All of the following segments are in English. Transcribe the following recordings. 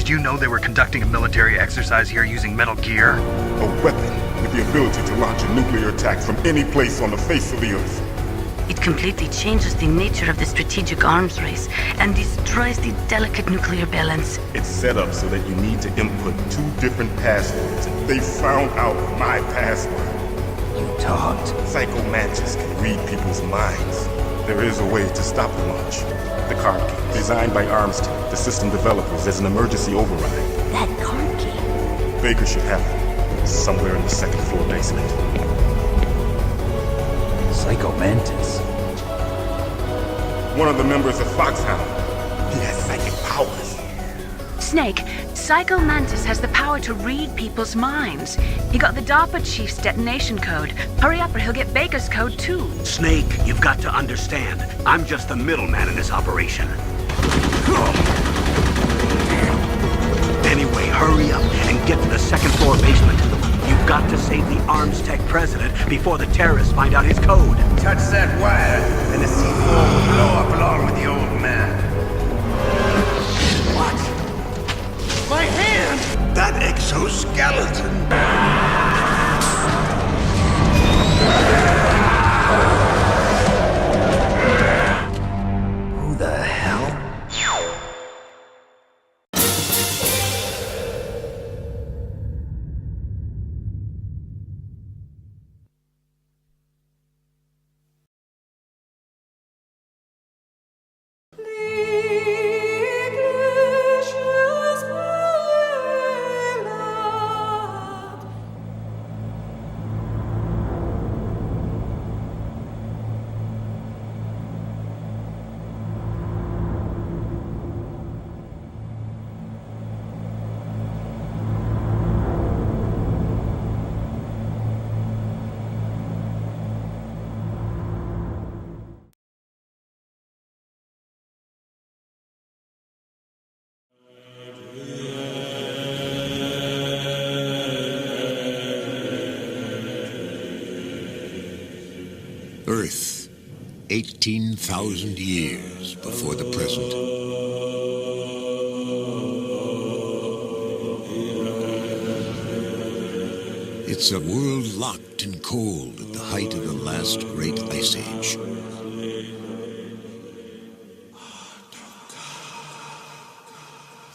Did you know they were conducting a military exercise here using metal gear? A weapon with the ability to launch a nuclear attack from any place on the face of the Earth. It completely changes the nature of the strategic arms race and destroys the delicate nuclear balance. It's set up so that you need to input 2 different passwords. They found out my password. You talked. Psycho Mantis can read people's minds. There is a way to stop the launch. The card key, designed by Armstead, the system developers, as an emergency override. That card key? Baker should have it, somewhere in the 2nd floor basement. Psycho Mantis. One of the members of Foxhound. He has psychic powers. Snake, Psycho Mantis has the power to read people's minds. He got the DARPA chief's detonation code. Hurry up or he'll get Baker's code too. Snake, you've got to understand. I'm just the middleman in this operation. Anyway, hurry up and get to the 2nd floor basement. You've got to save the Armstech president before the terrorists find out his code. Touch that wire, and the C4 will blow up along with the old man. What? My hand! That exoskeleton! Who the hell? Earth, 18,000 years before the present. It's a world locked and cold at the height of the last great ice age.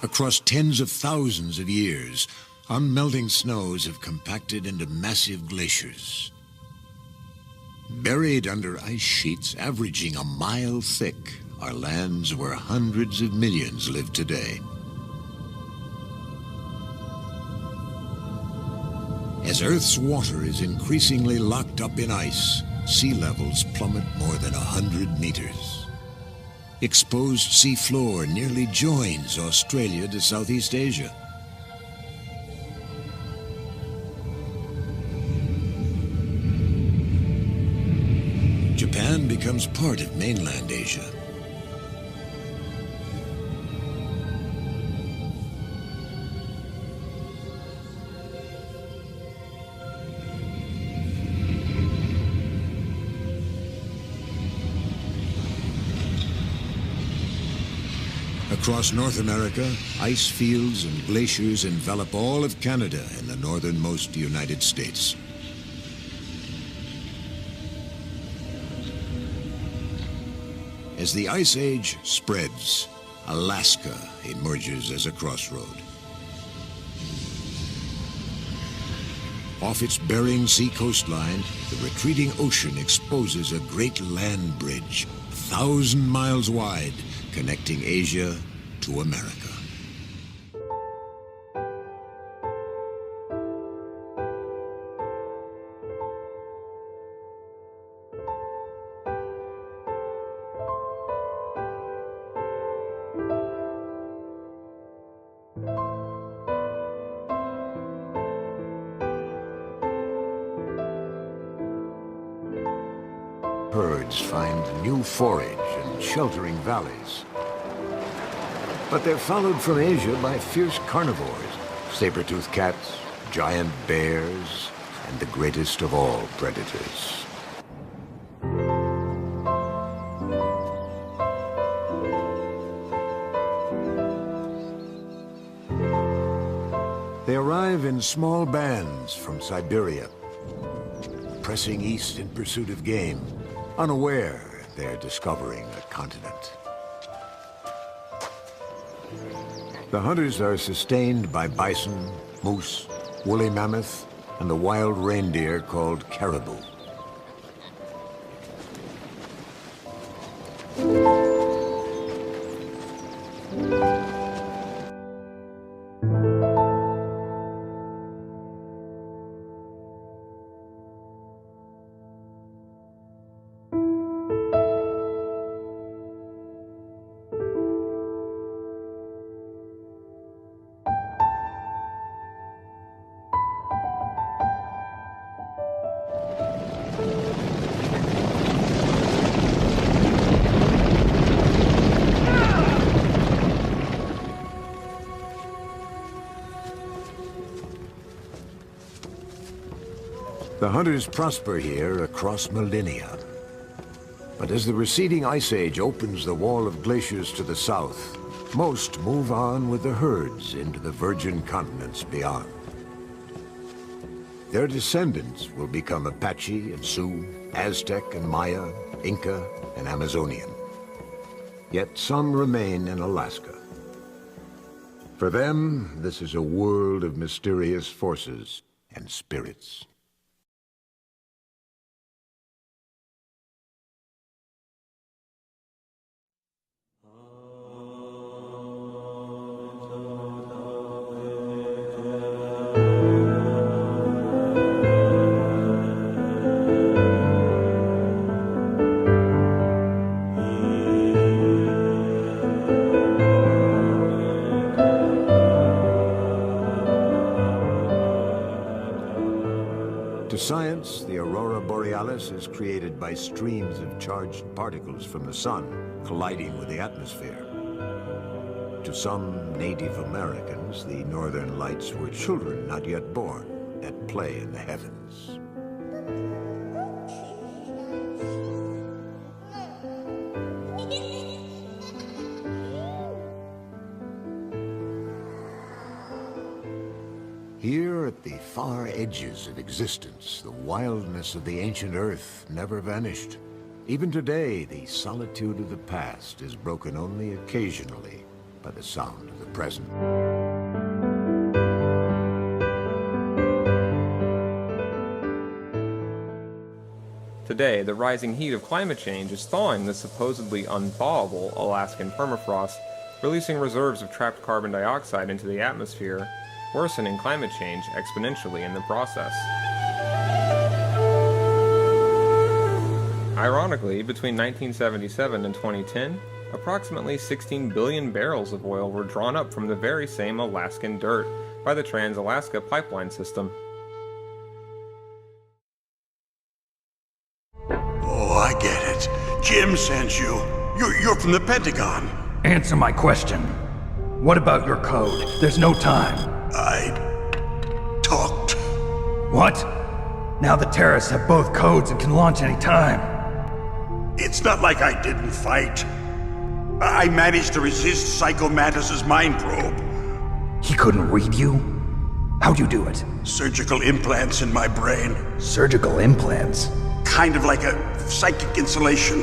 Across tens of thousands of years, unmelting snows have compacted into massive glaciers. Buried under ice sheets averaging a mile thick are lands where hundreds of millions live today. As Earth's water is increasingly locked up in ice, sea levels plummet more than 100 meters. Exposed seafloor nearly joins Australia to Southeast Asia. Japan becomes part of mainland Asia. Across North America, ice fields and glaciers envelop all of Canada and the northernmost United States. As the Ice Age spreads, Alaska emerges as a crossroad. Off its Bering Sea coastline, the retreating ocean exposes a great land bridge, 1,000 miles wide, connecting Asia to America. Herds find new forage in sheltering valleys. But they're followed from Asia by fierce carnivores, saber-toothed cats, giant bears, and the greatest of all predators. in small bands from Siberia, pressing east in pursuit of game, unaware they're discovering a continent. The hunters are sustained by bison, moose, woolly mammoth, and the wild reindeer called caribou. The hunters prosper here across millennia. But as the receding ice age opens the wall of glaciers to the south, most move on with the herds into the virgin continents beyond. Their descendants will become Apache and Sioux, Aztec and Maya, Inca and Amazonian. Yet some remain in Alaska. For them, this is a world of mysterious forces and spirits. To science, the aurora borealis is created by streams of charged particles from the sun colliding with the atmosphere. To some Native Americans, the northern lights were children not yet born at play in the heavens. Here at the far edges of existence, the wildness of the ancient Earth never vanished. Even today, the solitude of the past is broken only occasionally by the sound of the present. Today, the rising heat of climate change is thawing the supposedly unthawable Alaskan permafrost, releasing reserves of trapped carbon dioxide into the atmosphere, worsening climate change exponentially in the process. Ironically, between 1977 and 2010, approximately 16 billion barrels of oil were drawn up from the very same Alaskan dirt by the Trans-Alaska Pipeline System. Oh, I get it. Jim sent you. You're from the Pentagon. Answer my question. What about your code? There's no time. I talked. What? Now the terrorists have both codes and can launch any time. It's not like I didn't fight. I managed to resist Psycho Mantis's mind probe. He couldn't read you? How'd you do it? Surgical implants in my brain. Surgical implants? Kind of like a psychic insulation.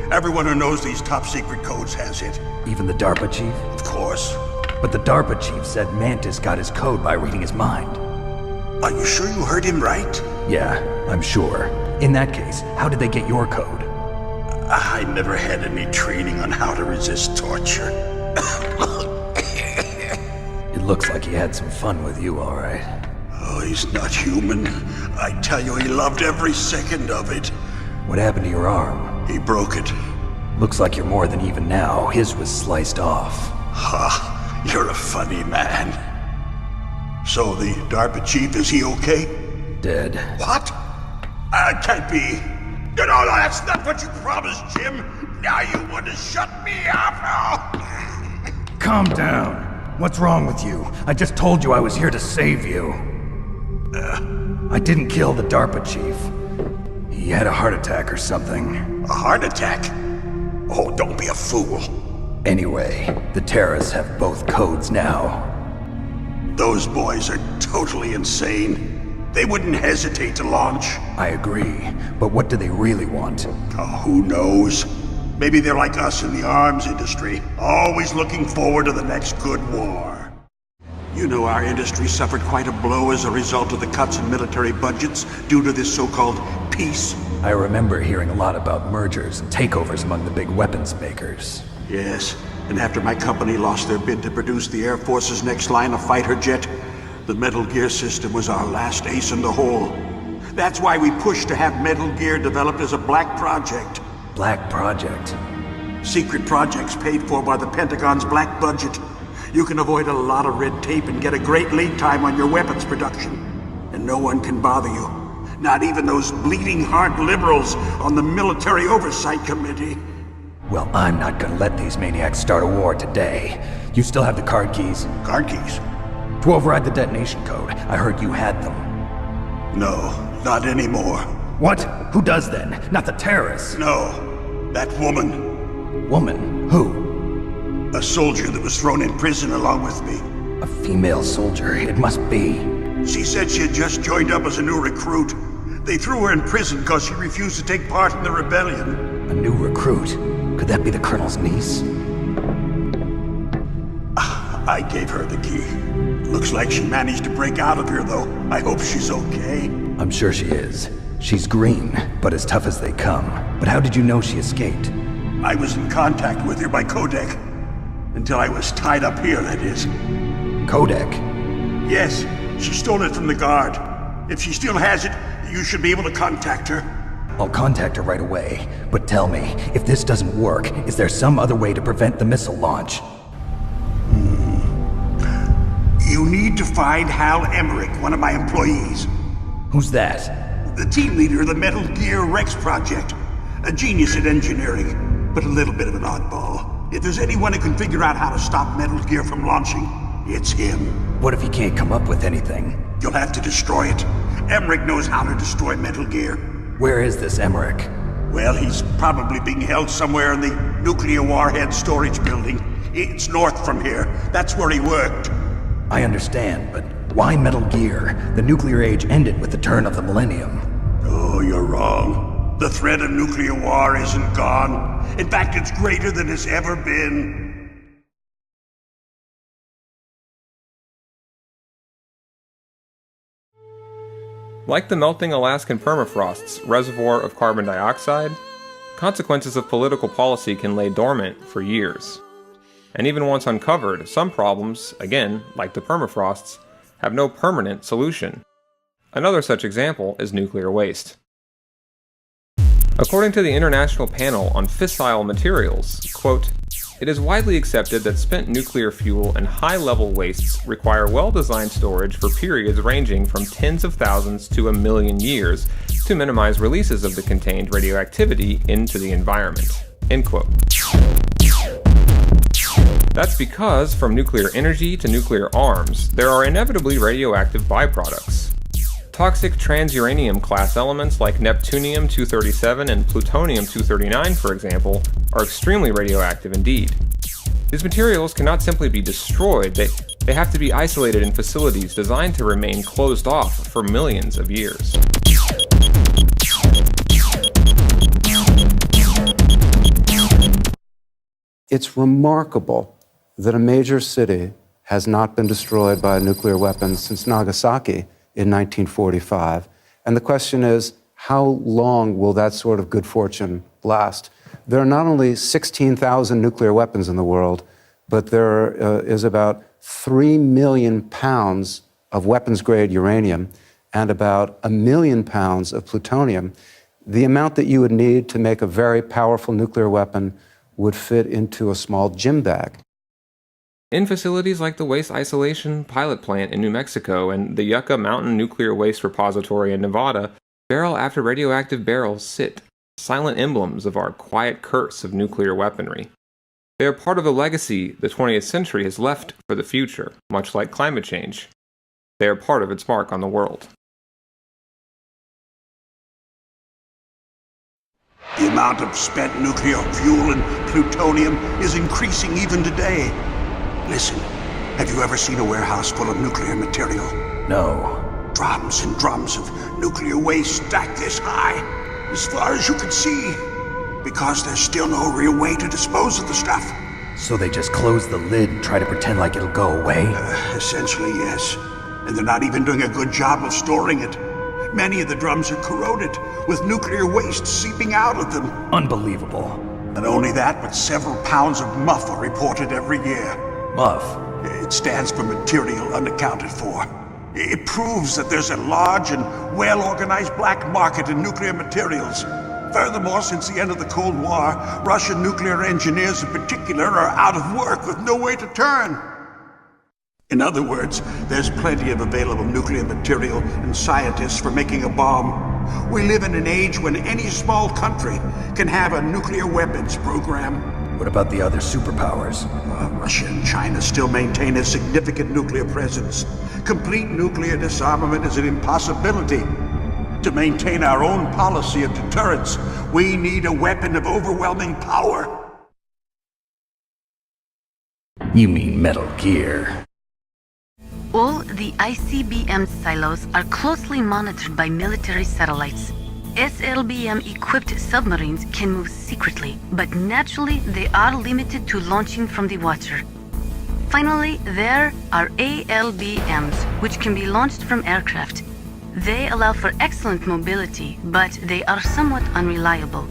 Everyone who knows these top secret codes has it. Even the DARPA chief? Of course. But the DARPA chief said Mantis got his code by reading his mind. Are you sure you heard him right? Yeah, I'm sure. In that case, how did they get your code? I never had any training on how to resist torture. It looks like he had some fun with you, all right. Oh, he's not human. I tell you, he loved every second of it. What happened to your arm? He broke it. Looks like you're more than even now. His was sliced off. Ha, you're a funny man. So the DARPA chief, is he okay? Dead. What? Can't be. No, that's not what you promised, Jim. Now you want to shut me up? Calm down. What's wrong with you? I just told you I was here to save you. I didn't kill the DARPA chief. He had a heart attack or something. A heart attack? Oh, don't be a fool. Anyway, the terrorists have both codes now. Those boys are totally insane. They wouldn't hesitate to launch. I agree, but what do they really want? Oh, who knows? Maybe they're like us in the arms industry, always looking forward to the next good war. You know, our industry suffered quite a blow as a result of the cuts in military budgets due to this so-called peace. I remember hearing a lot about mergers and takeovers among the big weapons makers. Yes, and after my company lost their bid to produce the Air Force's next line of fighter jet, the Metal Gear system was our last ace in the hole. That's why we pushed to have Metal Gear developed as a black project. Black Project? Secret projects paid for by the Pentagon's black budget. You can avoid a lot of red tape and get a great lead time on your weapons production. And no one can bother you. Not even those bleeding heart liberals on the Military Oversight Committee. Well, I'm not gonna let these maniacs start a war today. You still have the card keys? Card keys? To override the detonation code. I heard you had them. No, not anymore. What? Who does then? Not the terrorists? No, that woman. Woman? Who? A soldier that was thrown in prison along with me. A female soldier, it must be. She said she had just joined up as a new recruit. They threw her in prison because she refused to take part in the rebellion. A new recruit? Could that be the Colonel's niece? I gave her the key. Looks like she managed to break out of here, though. I hope she's okay. I'm sure she is. She's green, but as tough as they come. But how did you know she escaped? I was in contact with her by codec. Until I was tied up here, that is. Codec? Yes, she stole it from the guard. If she still has it, you should be able to contact her. I'll contact her right away. But tell me, if this doesn't work, is there some other way to prevent the missile launch? You need to find Hal Emmerich, one of my employees. Who's that? The team leader of the Metal Gear Rex project. A genius at engineering, but a little bit of an oddball. If there's anyone who can figure out how to stop Metal Gear from launching, it's him. What if he can't come up with anything? You'll have to destroy it. Emmerich knows how to destroy Metal Gear. Where is this Emmerich? Well, he's probably being held somewhere in the nuclear warhead storage building. It's north from here. That's where he worked. I understand, but why Metal Gear? The nuclear age ended with the turn of the millennium. Oh, you're wrong. The threat of nuclear war isn't gone. In fact, it's greater than it's ever been. Like the melting Alaskan permafrost's reservoir of carbon dioxide, consequences of political policy can lay dormant for years. And even once uncovered, some problems, again, like the permafrosts, have no permanent solution. Another such example is nuclear waste. According to the International Panel on Fissile Materials, quote, "It is widely accepted that spent nuclear fuel and high-level wastes require well-designed storage for periods ranging from tens of thousands to 1 million years to minimize releases of the contained radioactivity into the environment." End quote. That's because, from nuclear energy to nuclear arms, there are inevitably radioactive byproducts. Toxic transuranium class elements like Neptunium-237 and Plutonium-239, for example, are extremely radioactive indeed. These materials cannot simply be destroyed, they have to be isolated in facilities designed to remain closed off for millions of years. It's remarkable that a major city has not been destroyed by nuclear weapons since Nagasaki in 1945. And the question is, how long will that sort of good fortune last? There are not only 16,000 nuclear weapons in the world, but there is about 3 million pounds of weapons-grade uranium and about 1 million pounds of plutonium. The amount that you would need to make a very powerful nuclear weapon would fit into a small gym bag. In facilities like the Waste Isolation Pilot Plant in New Mexico and the Yucca Mountain Nuclear Waste Repository in Nevada, barrel after radioactive barrels sit, silent emblems of our quiet curse of nuclear weaponry. They are part of the legacy the 20th century has left for the future, much like climate change. They are part of its mark on the world. The amount of spent nuclear fuel and plutonium is increasing even today. Listen, Have you ever seen a warehouse full of nuclear material? No. Drums and drums of nuclear waste stacked this high, as far as you can see. Because there's still no real way to dispose of the stuff. So they just close the lid and try to pretend like it'll go away? Essentially, yes. And they're not even doing a good job of storing it. Many of the drums are corroded, with nuclear waste seeping out of them. Unbelievable. Not only that, but several pounds of MUF are reported every year. MUF? It stands for material unaccounted for. It proves that there's a large and well-organized black market in nuclear materials. Furthermore, since the end of the Cold War, Russian nuclear engineers in particular are out of work with no way to turn. In other words, there's plenty of available nuclear material and scientists for making a bomb. We live in an age when any small country can have a nuclear weapons program. What about the other superpowers? Russia and China still maintain a significant nuclear presence. Complete nuclear disarmament is an impossibility. To maintain our own policy of deterrence, we need a weapon of overwhelming power. You mean Metal Gear? All the ICBM silos are closely monitored by military satellites. SLBM-equipped submarines can move secretly, but naturally they are limited to launching from the water. Finally, there are ALBMs, which can be launched from aircraft. They allow for excellent mobility, but they are somewhat unreliable.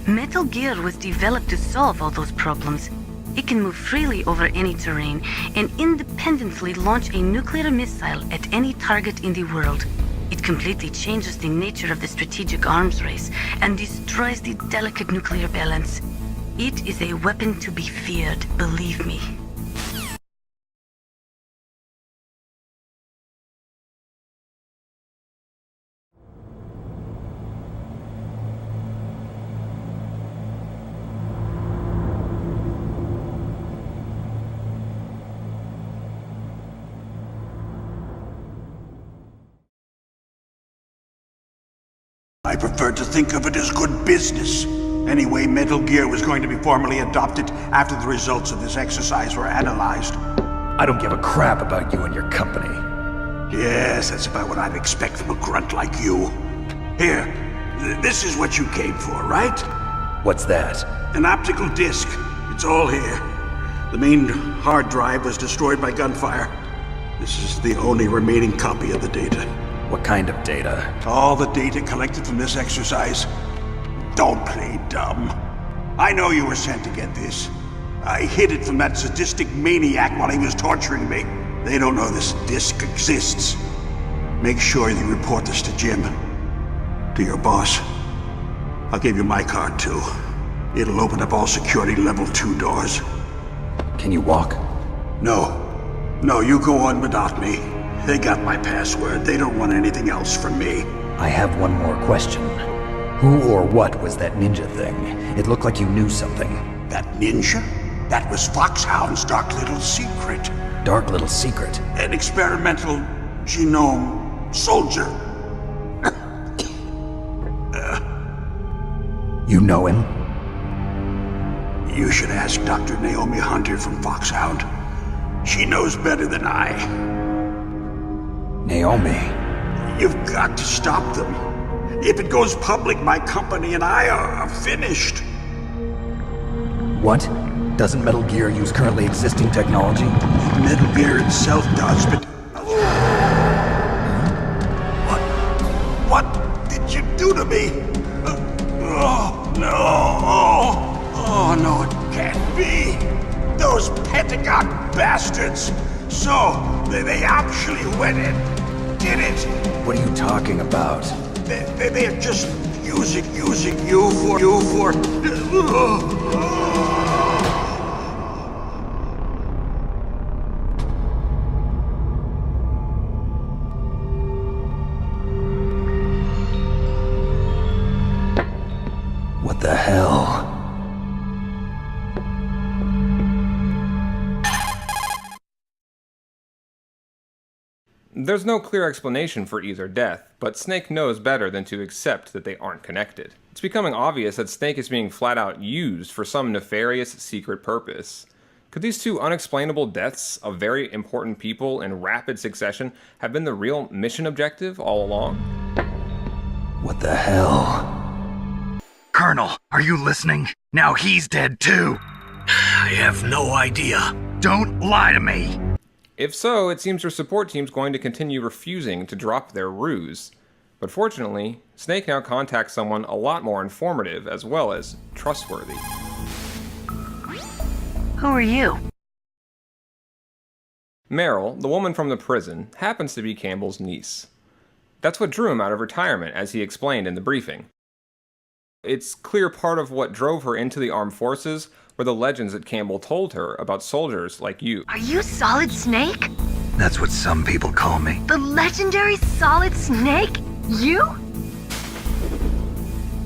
Metal Gear was developed to solve all those problems. It can move freely over any terrain and independently launch a nuclear missile at any target in the world. It completely changes the nature of the strategic arms race and destroys the delicate nuclear balance. It is a weapon to be feared, believe me. I prefer to think of it as good business. Anyway, Metal Gear was going to be formally adopted after the results of this exercise were analyzed. I don't give a crap about you and your company. Yes, that's about what I'd expect from a grunt like you. Here, this is what you came for, right? What's that? An optical disc. It's all here. The main hard drive was destroyed by gunfire. This is the only remaining copy of the data. What kind of data? All the data collected from this exercise. Don't play dumb. I know you were sent to get this. I hid it from that sadistic maniac while he was torturing me. They don't know this disc exists. Make sure you report this to Jim. To your boss. I'll give you my card too. It'll open up all security level 2 doors. Can you walk? No. No, you go on without me. They got my password. They don't want anything else from me. I have one more question. Who or what was that ninja thing? It looked like you knew something. That ninja? That was Foxhound's dark little secret. Dark little secret? An experimental genome soldier. You know him? You should ask Dr. Naomi Hunter from Foxhound. She knows better than I. Naomi? You've got to stop them. If it goes public, my company and I are finished. What? Doesn't Metal Gear use currently existing technology? Metal Gear itself does, but... What did you do to me? Oh, no. Oh, no, it can't be. Those Pentagon bastards. So, they actually went and did it. What are you talking about? They're just using you for... What the hell? There's no clear explanation for either death, but Snake knows better than to accept that they aren't connected. It's becoming obvious that Snake is being flat out used for some nefarious secret purpose. Could these two unexplainable deaths of very important people in rapid succession have been the real mission objective all along? What the hell? Colonel, are you listening? Now he's dead too. I have no idea. Don't lie to me. If so, it seems your support team's going to continue refusing to drop their ruse. But fortunately, Snake now contacts someone a lot more informative as well as trustworthy. Who are you? Meryl, the woman from the prison, happens to be Campbell's niece. That's what drew him out of retirement, as he explained in the briefing. It's clear part of what drove her into the armed forces were the legends that Campbell told her about soldiers like you. Are you Solid Snake? That's what some people call me. The legendary Solid Snake? You?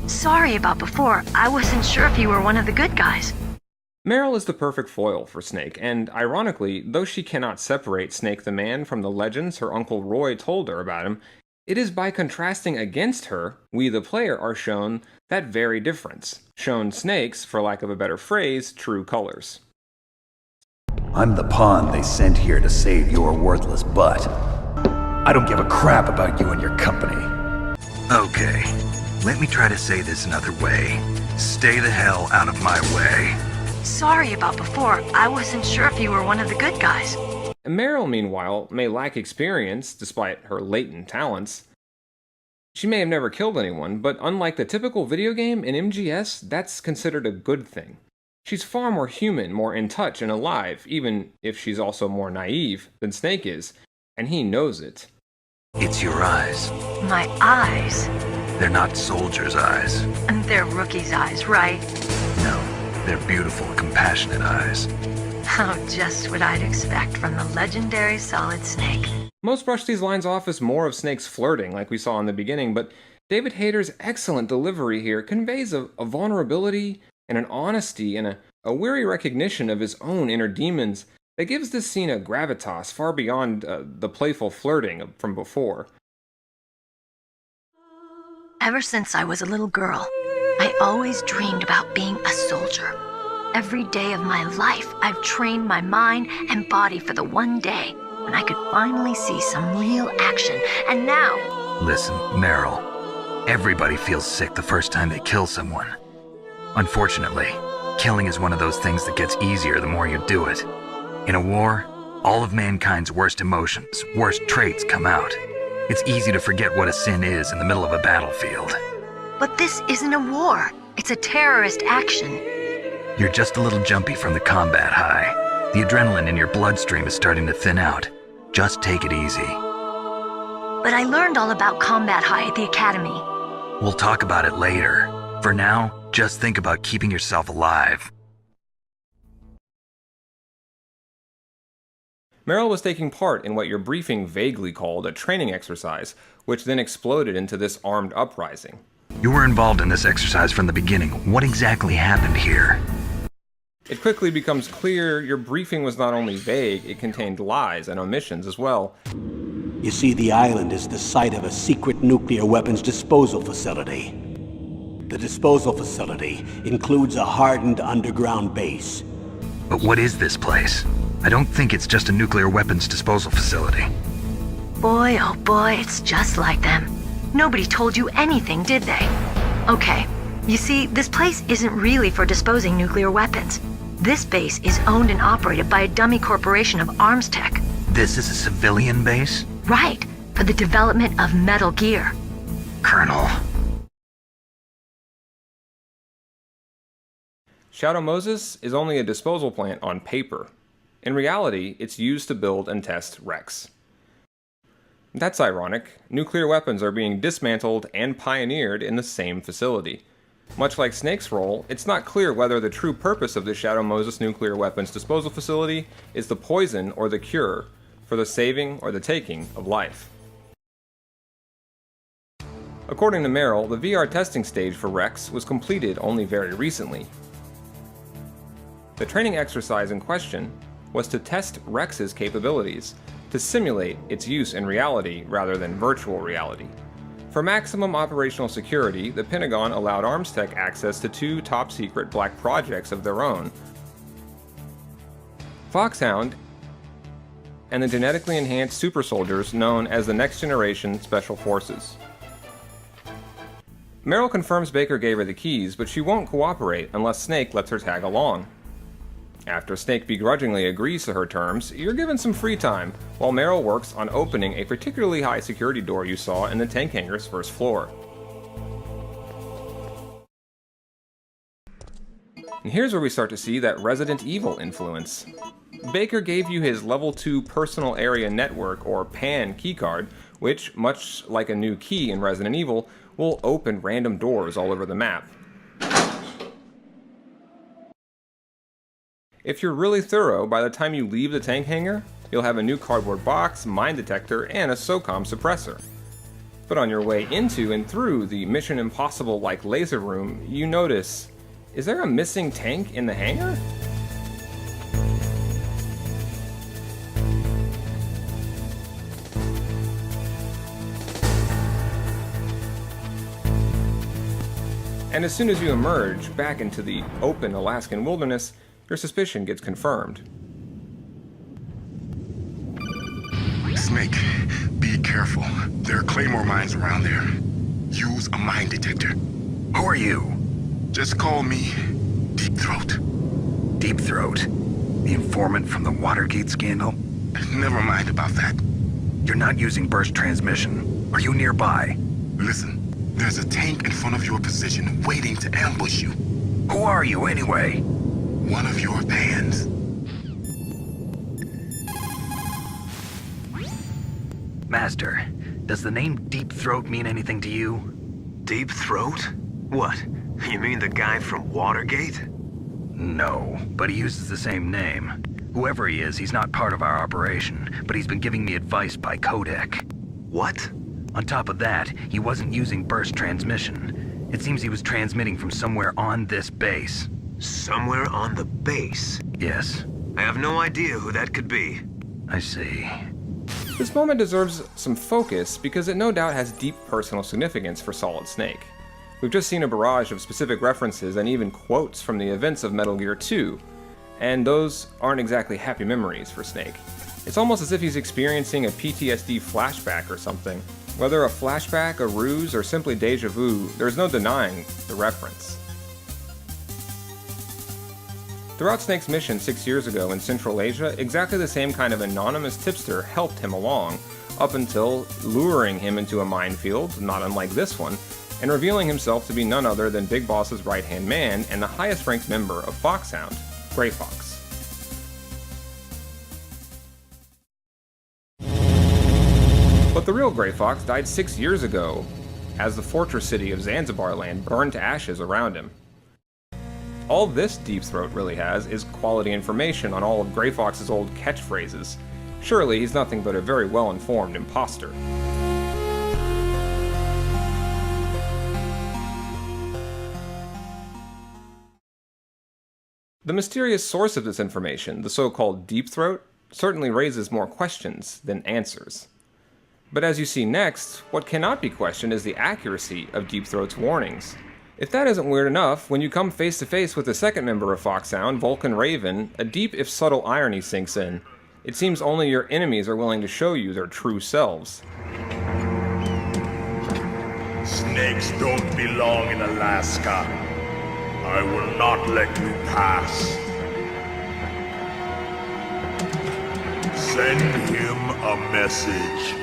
Sorry about before. I wasn't sure if you were one of the good guys. Meryl is the perfect foil for Snake, and ironically, though she cannot separate Snake the man from the legends her Uncle Roy told her about him, it is by contrasting against her, we the player are shown that very difference, shown Snake's, for lack of a better phrase, true colors. I'm the pawn they sent here to save your worthless butt. I don't give a crap about you and your company. Okay, let me try to say this another way. Stay the hell out of my way. Sorry about before. I wasn't sure if you were one of the good guys. Meryl, meanwhile, may lack experience despite her latent talents. She may have never killed anyone, but unlike the typical video game in MGS, that's considered a good thing. She's far more human, more in touch and alive, even if she's also more naive than Snake is, and he knows it. It's your eyes. My eyes? They're not soldiers' eyes. And they're rookie's eyes, right? No, they're beautiful, compassionate eyes. Oh, just what I'd expect from the legendary Solid Snake. Most brush these lines off as more of Snake's flirting, like we saw in the beginning, but David Hayter's excellent delivery here conveys a vulnerability and an honesty and a weary recognition of his own inner demons that gives this scene a gravitas far beyond the playful flirting from before. Ever since I was a little girl, I always dreamed about being a soldier. Every day of my life, I've trained my mind and body for the one day when I could finally see some real action, and now... Listen, Meryl, everybody feels sick the first time they kill someone. Unfortunately, killing is one of those things that gets easier the more you do it. In a war, all of mankind's worst emotions, worst traits come out. It's easy to forget what a sin is in the middle of a battlefield. But this isn't a war. It's a terrorist action. You're just a little jumpy from the combat high. The adrenaline in your bloodstream is starting to thin out. Just take it easy. But I learned all about combat high at the academy. We'll talk about it later. For now, just think about keeping yourself alive. Meryl was taking part in what your briefing vaguely called a training exercise, which then exploded into this armed uprising. You were involved in this exercise from the beginning. What exactly happened here? It quickly becomes clear your briefing was not only vague, it contained lies and omissions as well. You see, the island is the site of a secret nuclear weapons disposal facility. The disposal facility includes a hardened underground base. But what is this place? I don't think it's just a nuclear weapons disposal facility. Boy, oh boy, it's just like them. Nobody told you anything, did they? Okay, you see, this place isn't really for disposing nuclear weapons. This base is owned and operated by a dummy corporation of arms tech. This is a civilian base? Right, for the development of Metal Gear. Colonel. Shadow Moses is only a disposal plant on paper. In reality, it's used to build and test Rex. That's ironic. Nuclear weapons are being dismantled and pioneered in the same facility. Much like Snake's role, it's not clear whether the true purpose of the Shadow Moses nuclear weapons disposal facility is the poison or the cure for the saving or the taking of life. According to Meryl, the VR testing stage for Rex was completed only very recently. The training exercise in question was to test Rex's capabilities, to simulate its use in reality rather than virtual reality. For maximum operational security, the Pentagon allowed ArmsTech access to 2 top-secret black projects of their own. Foxhound, and the genetically enhanced super soldiers known as the Next Generation Special Forces. Meryl confirms Baker gave her the keys, but she won't cooperate unless Snake lets her tag along. After Snake begrudgingly agrees to her terms, you're given some free time, while Meryl works on opening a particularly high security door you saw in the tank hangar's first floor. And here's where we start to see that Resident Evil influence. Baker gave you his Level 2 Personal Area Network, or PAN, keycard, which, much like a new key in Resident Evil, will open random doors all over the map. If you're really thorough, by the time you leave the tank hangar, you'll have a new cardboard box, mine detector, and a SOCOM suppressor. But on your way into and through the Mission Impossible-like laser room, you notice, is there a missing tank in the hangar? And as soon as you emerge back into the open Alaskan wilderness, your suspicion gets confirmed. Snake, be careful. There are Claymore mines around there. Use a mine detector. Who are you? Just call me Deep Throat. Deep Throat? The informant from the Watergate scandal? Never mind about that. You're not using burst transmission. Are you nearby? Listen, there's a tank in front of your position waiting to ambush you. Who are you anyway? One of your PANs. Master, does the name Deep Throat mean anything to you? Deep Throat? What? You mean the guy from Watergate? No, but he uses the same name. Whoever he is, he's not part of our operation, but he's been giving me advice by codec. What? On top of that, he wasn't using burst transmission. It seems he was transmitting from somewhere on this base. Somewhere on the base? Yes. I have no idea who that could be. I see. This moment deserves some focus because it no doubt has deep personal significance for Solid Snake. We've just seen a barrage of specific references and even quotes from the events of Metal Gear 2, and those aren't exactly happy memories for Snake. It's almost as if he's experiencing a PTSD flashback or something. Whether a flashback, a ruse, or simply deja vu, there's no denying the reference. Throughout Snake's mission 6 years ago in Central Asia, exactly the same kind of anonymous tipster helped him along, up until luring him into a minefield, not unlike this one, and revealing himself to be none other than Big Boss's right-hand man and the highest-ranked member of Foxhound, Gray Fox. But the real Gray Fox died 6 years ago, as the fortress city of Zanzibar land burned to ashes around him. All this Deep Throat really has is quality information on all of Gray Fox's old catchphrases. Surely he's nothing but a very well-informed imposter. The mysterious source of this information, the so-called Deep Throat, certainly raises more questions than answers. But as you see next, what cannot be questioned is the accuracy of Deep Throat's warnings. If that isn't weird enough, when you come face to face with the second member of Foxhound, Vulcan Raven, a deep if subtle irony sinks in. It seems only your enemies are willing to show you their true selves. Snakes don't belong in Alaska. I will not let you pass. Send him a message.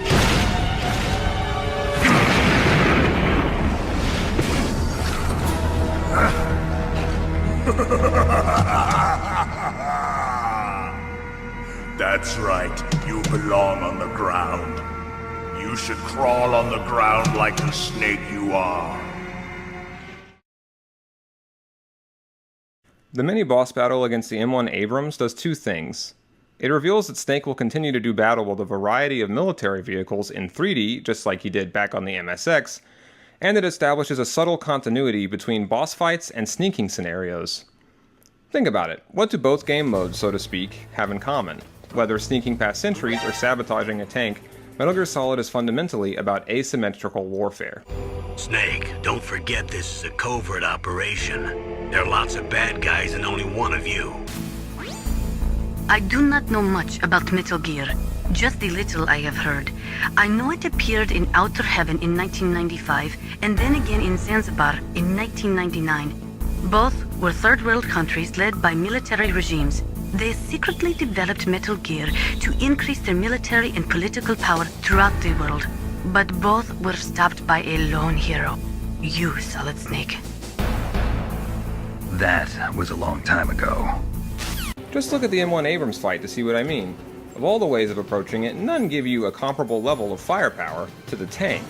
That's right, you belong on the ground. You should crawl on the ground like the snake you are. The mini-boss battle against the M1 Abrams does two things. It reveals that Snake will continue to do battle with a variety of military vehicles in 3D, just like he did back on the MSX, and it establishes a subtle continuity between boss fights and sneaking scenarios. Think about it, what do both game modes, so to speak, have in common? Whether sneaking past sentries or sabotaging a tank, Metal Gear Solid is fundamentally about asymmetrical warfare. Snake, don't forget this is a covert operation. There are lots of bad guys and only one of you. I do not know much about Metal Gear, just the little I have heard. I know it appeared in Outer Heaven in 1995, and then again in Zanzibar in 1999. Both were third world countries led by military regimes. They secretly developed Metal Gear to increase their military and political power throughout the world. But both were stopped by a lone hero. You, Solid Snake. That was a long time ago. Just look at the M1 Abrams fight to see what I mean. Of all the ways of approaching it, none give you a comparable level of firepower to the tank.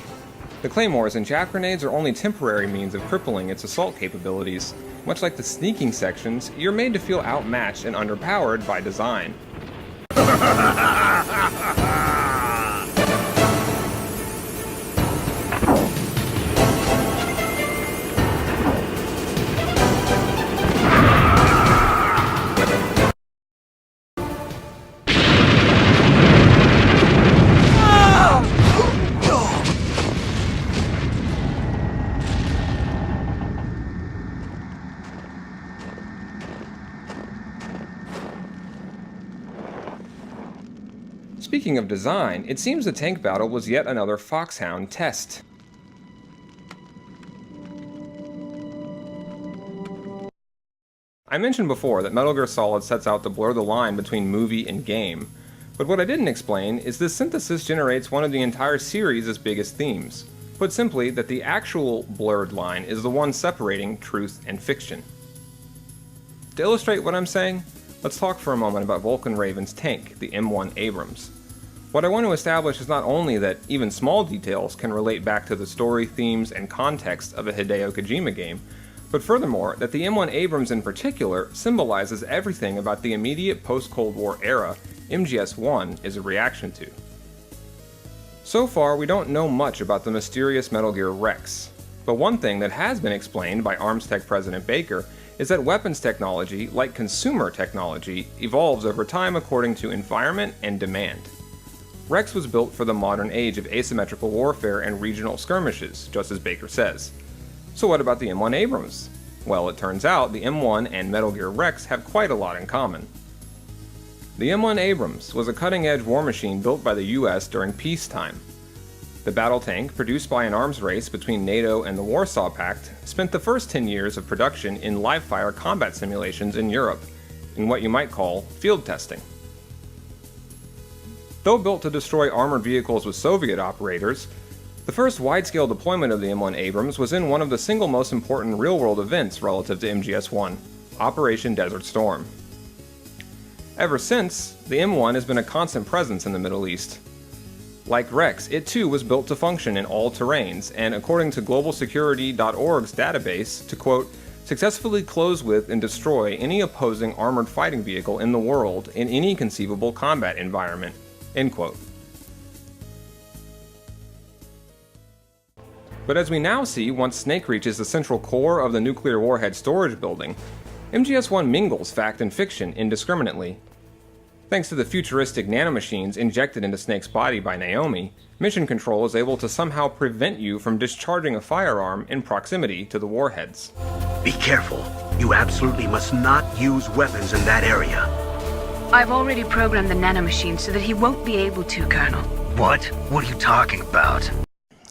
The claymores and chaff grenades are only temporary means of crippling its assault capabilities. Much like the sneaking sections, you're made to feel outmatched and underpowered by design. Speaking of design, it seems the tank battle was yet another Foxhound test. I mentioned before that Metal Gear Solid sets out to blur the line between movie and game, but what I didn't explain is this synthesis generates one of the entire series' biggest themes. Put simply, that the actual blurred line is the one separating truth and fiction. To illustrate what I'm saying, let's talk for a moment about Vulcan Raven's tank, the M1 Abrams. What I want to establish is not only that even small details can relate back to the story, themes, and context of a Hideo Kojima game, but furthermore, that the M1 Abrams in particular symbolizes everything about the immediate post-Cold War era MGS-1 is a reaction to. So far, we don't know much about the mysterious Metal Gear Rex, but one thing that has been explained by ArmsTech President Baker is that weapons technology, like consumer technology, evolves over time according to environment and demand. Rex was built for the modern age of asymmetrical warfare and regional skirmishes, just as Baker says. So what about the M1 Abrams? Well, it turns out the M1 and Metal Gear Rex have quite a lot in common. The M1 Abrams was a cutting-edge war machine built by the US during peacetime. The battle tank, produced by an arms race between NATO and the Warsaw Pact, spent the first 10 years of production in live-fire combat simulations in Europe, in what you might call field testing. Though built to destroy armored vehicles with Soviet operators, the first wide-scale deployment of the M1 Abrams was in one of the single most important real-world events relative to MGS-1, Operation Desert Storm. Ever since, the M1 has been a constant presence in the Middle East. Like Rex, it too was built to function in all terrains, and according to globalsecurity.org's database, to quote, successfully close with and destroy any opposing armored fighting vehicle in the world in any conceivable combat environment, end quote. But as we now see, once Snake reaches the central core of the nuclear warhead storage building, MGS-1 mingles fact and fiction indiscriminately. Thanks to the futuristic nanomachines injected into Snake's body by Naomi, Mission Control is able to somehow prevent you from discharging a firearm in proximity to the warheads. Be careful. You absolutely must not use weapons in that area. I've already programmed the nanomachine so that he won't be able to, Colonel. What? What are you talking about?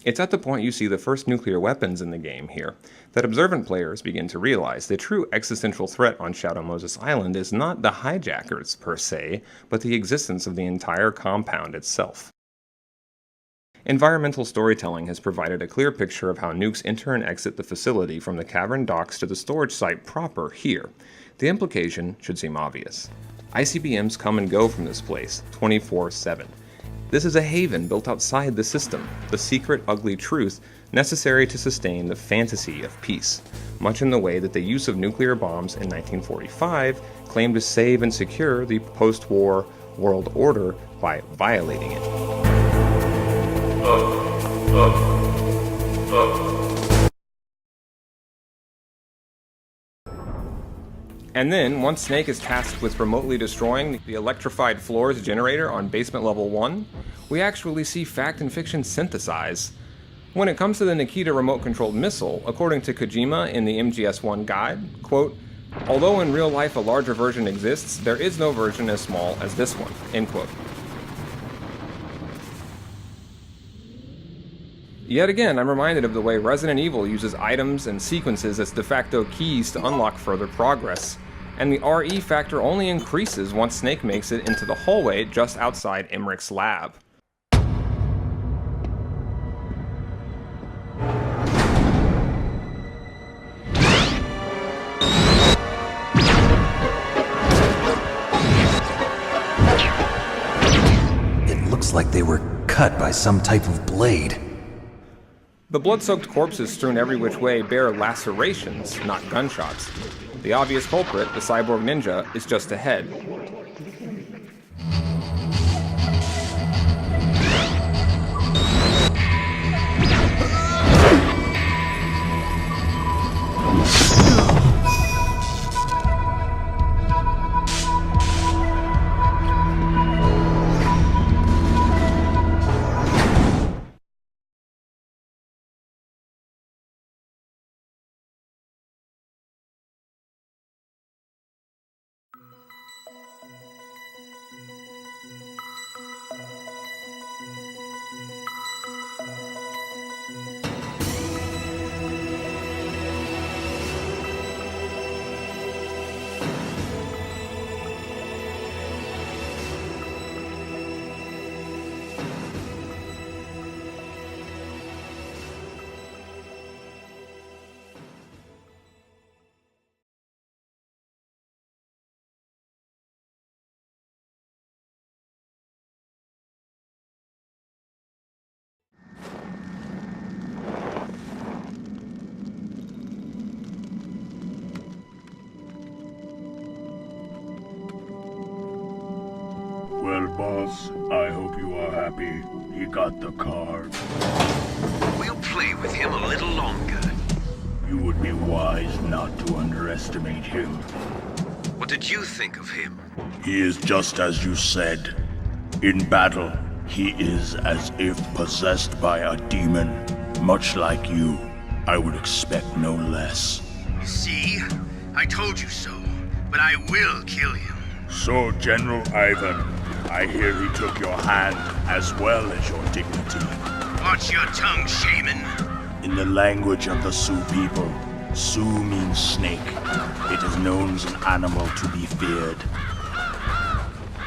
It's at the point you see the first nuclear weapons in the game here that observant players begin to realize the true existential threat on Shadow Moses Island is not the hijackers per se, but the existence of the entire compound itself. Environmental storytelling has provided a clear picture of how nukes enter and exit the facility from the cavern docks to the storage site proper here. The implication should seem obvious. ICBMs come and go from this place 24/7. This is a haven built outside the system, the secret, ugly truth necessary to sustain the fantasy of peace, much in the way that the use of nuclear bombs in 1945 claimed to save and secure the post-war world order by violating it. And then, once Snake is tasked with remotely destroying the electrified floors generator on basement level 1, we actually see fact and fiction synthesize. When it comes to the Nikita remote-controlled missile, according to Kojima in the MGS-1 guide, quote, Although in real life a larger version exists, there is no version as small as this one." End quote. Yet again, I'm reminded of the way Resident Evil uses items and sequences as de facto keys to unlock further progress, and the RE factor only increases once Snake makes it into the hallway just outside Emmerich's lab. It looks like they were cut by some type of blade. The blood-soaked corpses strewn every which way bear lacerations, not gunshots. The obvious culprit, the cyborg ninja, is just ahead. Well, boss, I hope you are happy. He got the card. We'll play with him a little longer. You would be wise not to underestimate him. What did you think of him? He is just as you said. In battle, he is as if possessed by a demon. Much like you, I would expect no less. See? I told you so. But I will kill him. So, General Ivan, I hear he took your hand as well as your dignity. Watch your tongue, shaman. In the language of the Sioux people, Sioux means snake. It is known as an animal to be feared.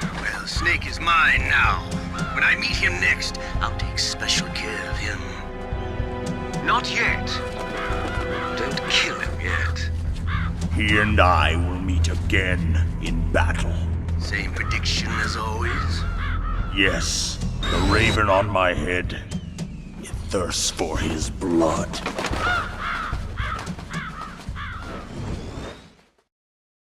Well, Snake is mine now. When I meet him next, I'll take special care of him. Not yet. Don't kill him yet. He and I will meet again in battle. Same prediction as always? Yes, the raven on my head. It thirsts for his blood.